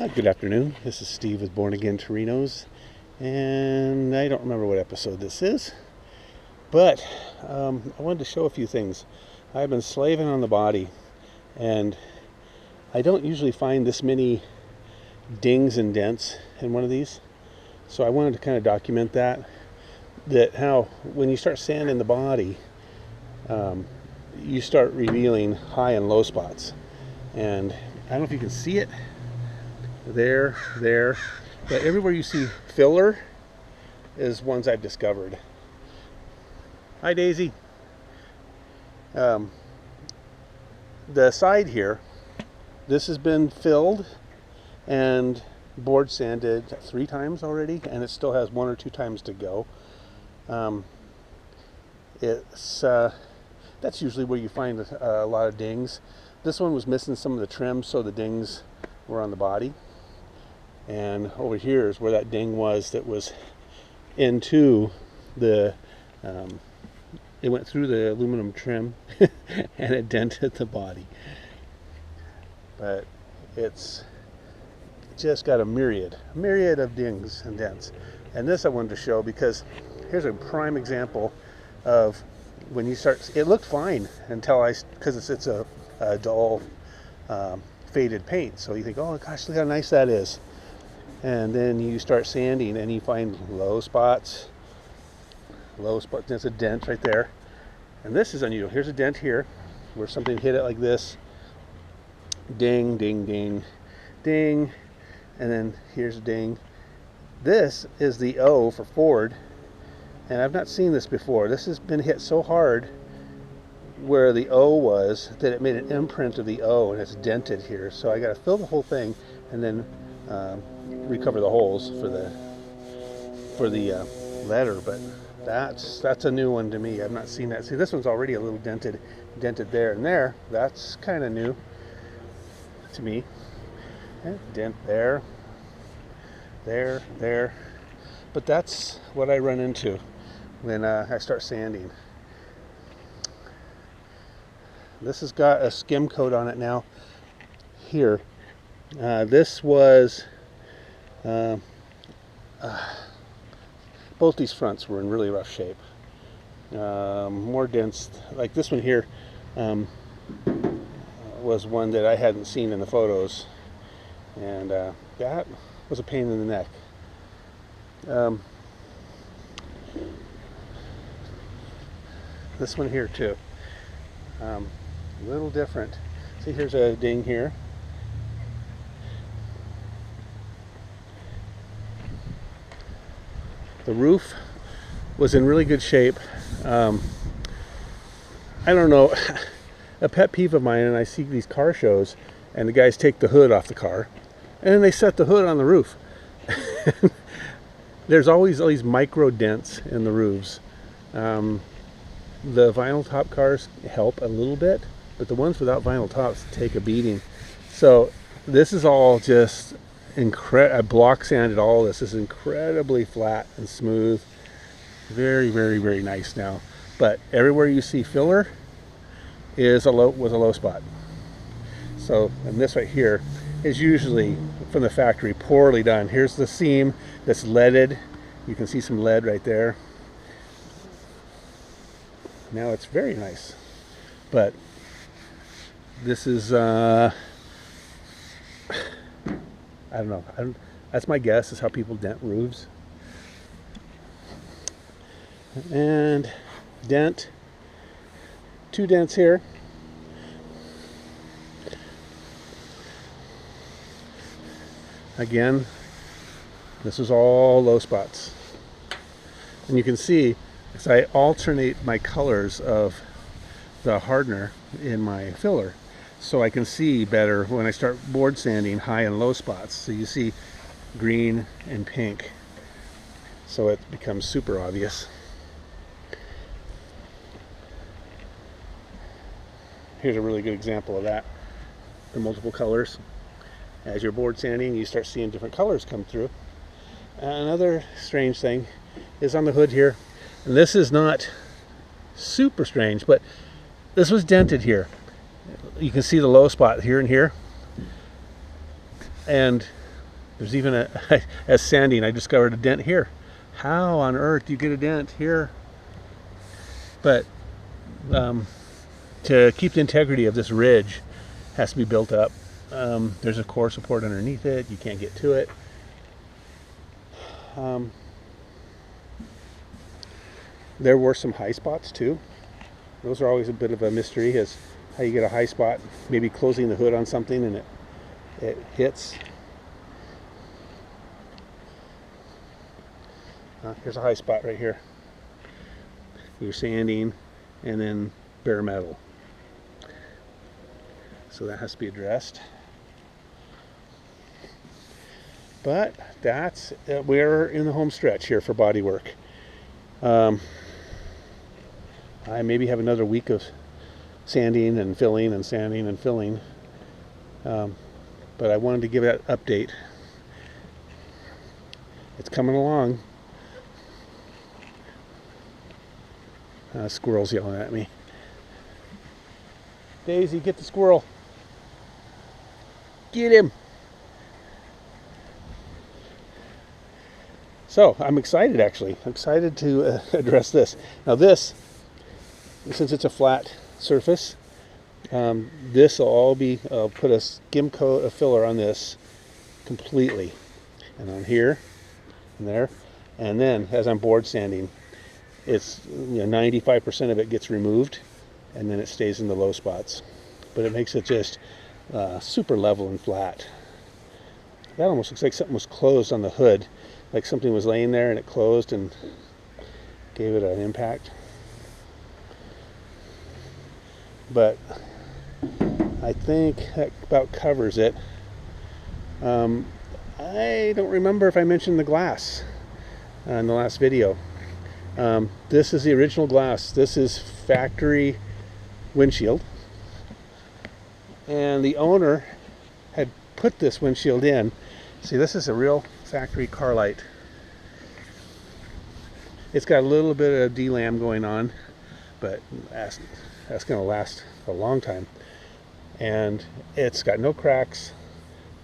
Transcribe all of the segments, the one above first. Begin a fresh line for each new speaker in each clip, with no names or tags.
Good afternoon. This is Steve with Born Again Torinos, and I don't remember what episode this is, but I wanted to show a few things. I've been slaving on the body, and I don't usually find this many dings and dents in one of these, so I wanted to kind of document that how when you start sanding the body, you start revealing high and low spots. And I don't know if you can see it there, but everywhere you see filler is ones I've discovered. Hi, Daisy. The side here, this has been filled and board sanded 3 times already, and it still has 1 or 2 times to go. That's usually where you find a lot of dings. This one was missing some of the trim, so the dings were on the body. And over here is where that ding was that was into the, it went through the aluminum trim and it dented the body. But it's just got a myriad of dings and dents. And this I wanted to show because here's a prime example of when you start, it looked fine until because it's a dull faded paint. So you think, oh gosh, look how nice that is. And then you start sanding and you find low spots. There's a dent right there. And this is unusual. Here's a dent here where something hit it like this. Ding, ding, ding, ding. And then here's a ding. This is the O for Ford. And I've not seen this before. This has been hit so hard where the O was that it made an imprint of the O, and it's dented here. So I got to fill the whole thing and then recover the holes for the letter. But that's a new one to me. I've not seen that. See, this one's already a little dented there and there. That's kind of new to me. And dent there. But that's what I run into when I start sanding. This has got a skim coat on it now. Here, this was both these fronts were in really rough shape. More dents, like this one here, was one that I hadn't seen in the photos, and that was a pain in the neck. This one here too, a little different. See, here's a ding here. The roof was in really good shape. I don't know, a pet peeve of mine, and I see these car shows and the guys take the hood off the car and then they set the hood on the roof. There's always all these micro dents in the roofs. The vinyl top cars help a little bit, but the ones without vinyl tops take a beating. So this is all just I block sanded all this. This is incredibly flat and smooth. Very, very, very nice now. But everywhere you see filler was a low spot. So, and this right here is usually from the factory, poorly done. Here's the seam that's leaded. You can see some lead right there. Now it's very nice, but this is I don't know. That's my guess, is how people dent roofs. And dent, 2 dents here. Again, this is all low spots. And you can see as I alternate my colors of the hardener in my filler, so I can see better when I start board sanding high and low spots. So you see green and pink, so it becomes super obvious. Here's a really good example of that, the multiple colors. As you're board sanding, you start seeing different colors come through. Another strange thing is on the hood here, and this is not super strange, but this was dented here. You can see the low spot here and here, and There's even a, as sanding, I discovered a dent here. How on earth do you get a dent here? But to keep the integrity of this ridge, has to be built up. There's a core support underneath it. You can't get to it. There were some high spots too. Those are always a bit of a mystery, as how you get a high spot, maybe closing the hood on something and it hits. Here's a high spot right here. You're sanding and then bare metal. So that has to be addressed. But that's we're in the home stretch here for body work. I maybe have another week of sanding and filling and sanding and filling. But I wanted to give that update. It's coming along. Squirrel's yelling at me. Daisy, get the squirrel. Get him. So I'm excited, actually. I'm excited to address this. Now this, since it's a flat surface, this will all be, put a skim coat of filler on this completely. And on here, and there. And then as I'm board sanding, it's 95% of it gets removed, and then it stays in the low spots. But it makes it just super level and flat. That almost looks like something was closed on the hood, like something was laying there and it closed and gave it an impact. But I think that about covers it. I don't remember if I mentioned the glass in the last video. This is the original glass. This is factory windshield, and the owner had put this windshield in. See, this is a real factory car light. It's got a little bit of delam going on, but that's going to last a long time. And it's got no cracks.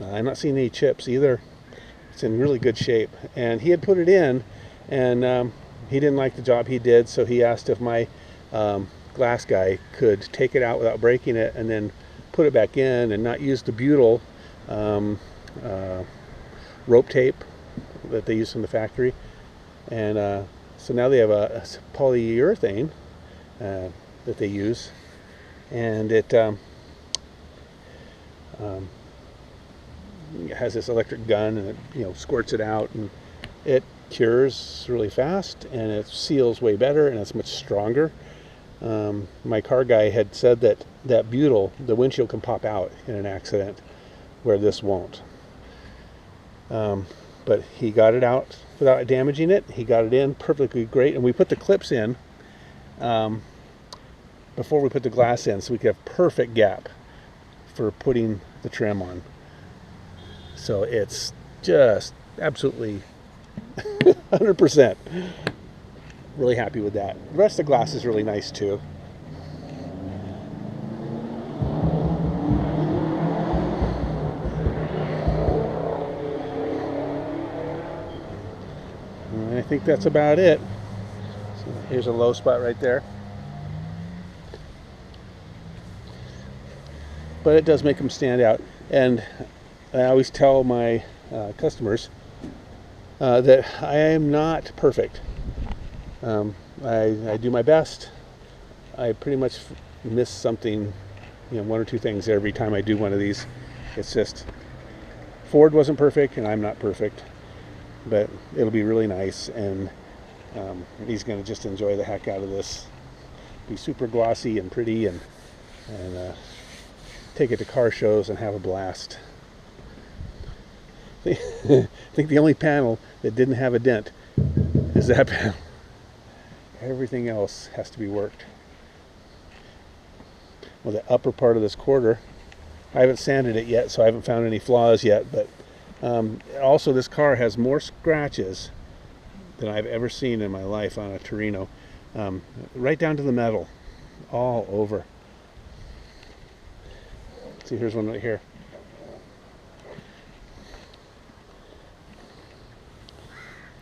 I'm not seeing any chips either. It's in really good shape. And he had put it in, and he didn't like the job he did, so he asked if my glass guy could take it out without breaking it and then put it back in and not use the butyl rope tape that they use from the factory. And so now they have a polyurethane that they use, and it has this electric gun, and it squirts it out, and it cures really fast, and it seals way better, and it's much stronger. My car guy had said that butyl, the windshield can pop out in an accident, where this won't. But he got it out without damaging it. He got it in perfectly great, and we put the clips in before we put the glass in, so we could have perfect gap for putting the trim on. So it's just absolutely 100%. Really happy with that. The rest of the glass is really nice too. And I think that's about it. So here's a low spot right there. But it does make them stand out. And I always tell my customers that I am not perfect. I do my best. I pretty much miss something, one or two things every time I do one of these. It's just, Ford wasn't perfect and I'm not perfect, but it'll be really nice, and he's going to just enjoy the heck out of this. Be super glossy and pretty, and take it to car shows and have a blast. I think the only panel that didn't have a dent is that panel. Everything else has to be worked. Well, the upper part of this quarter, I haven't sanded it yet, so I haven't found any flaws yet, but also this car has more scratches than I've ever seen in my life on a Torino. Right down to the metal, all over. See, here's one right here.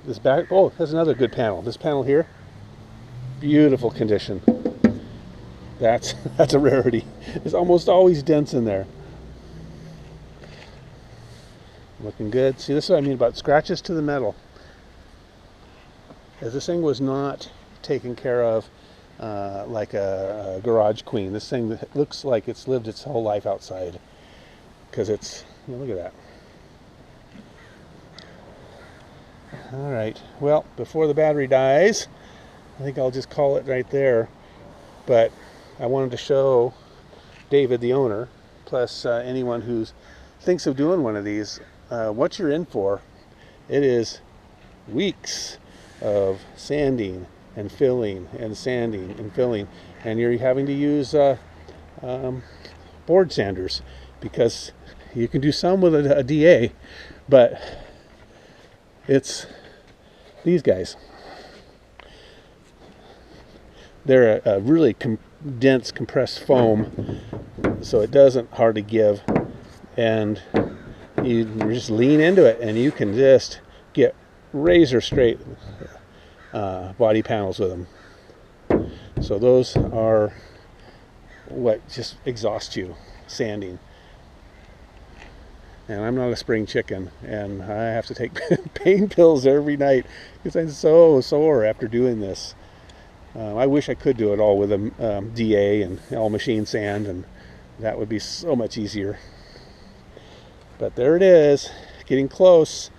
this back, oh, there's another good panel. This panel here, beautiful condition. That's a rarity. There's almost always dents in there. Looking good. See, this is what I mean about scratches to the metal. As this thing was not taken care of like a garage queen. This thing looks like it's lived its whole life outside, because it's, you know, look at that. All right, well, before the battery dies, I think I'll just call it right there. But I wanted to show David, the owner, plus anyone who thinks of doing one of these, what you're in for. It is weeks of sanding and filling and sanding and filling, and you're having to use board sanders, because you can do some with a DA, but it's these guys. They're a really dense compressed foam, so it doesn't hardly give, and you just lean into it and you can just get razor straight body panels with them. So those are what just exhaust you, sanding. And I'm not a spring chicken, and I have to take pain pills every night because I'm so sore after doing this. I wish I could do it all with a DA and all machine sand, and that would be so much easier. But there it is, getting close,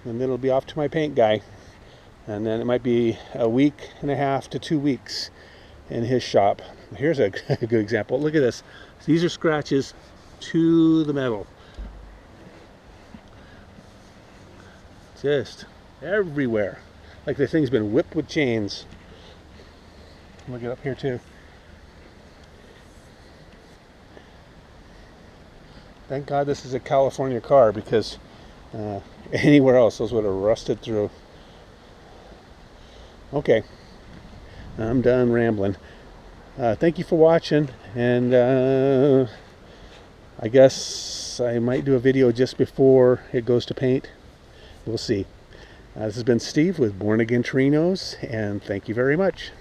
and then it'll be off to my paint guy. And then it might be a week and a half to 2 weeks in his shop. Here's a good example. Look at this. These are scratches to the metal. Just everywhere. Like the thing's been whipped with chains. Look it up here too. Thank God this is a California car, because anywhere else those would have rusted through. Okay, I'm done rambling. Thank you for watching, and I guess I might do a video just before it goes to paint. We'll see. This has been Steve with Born Again Torinos, and thank you very much.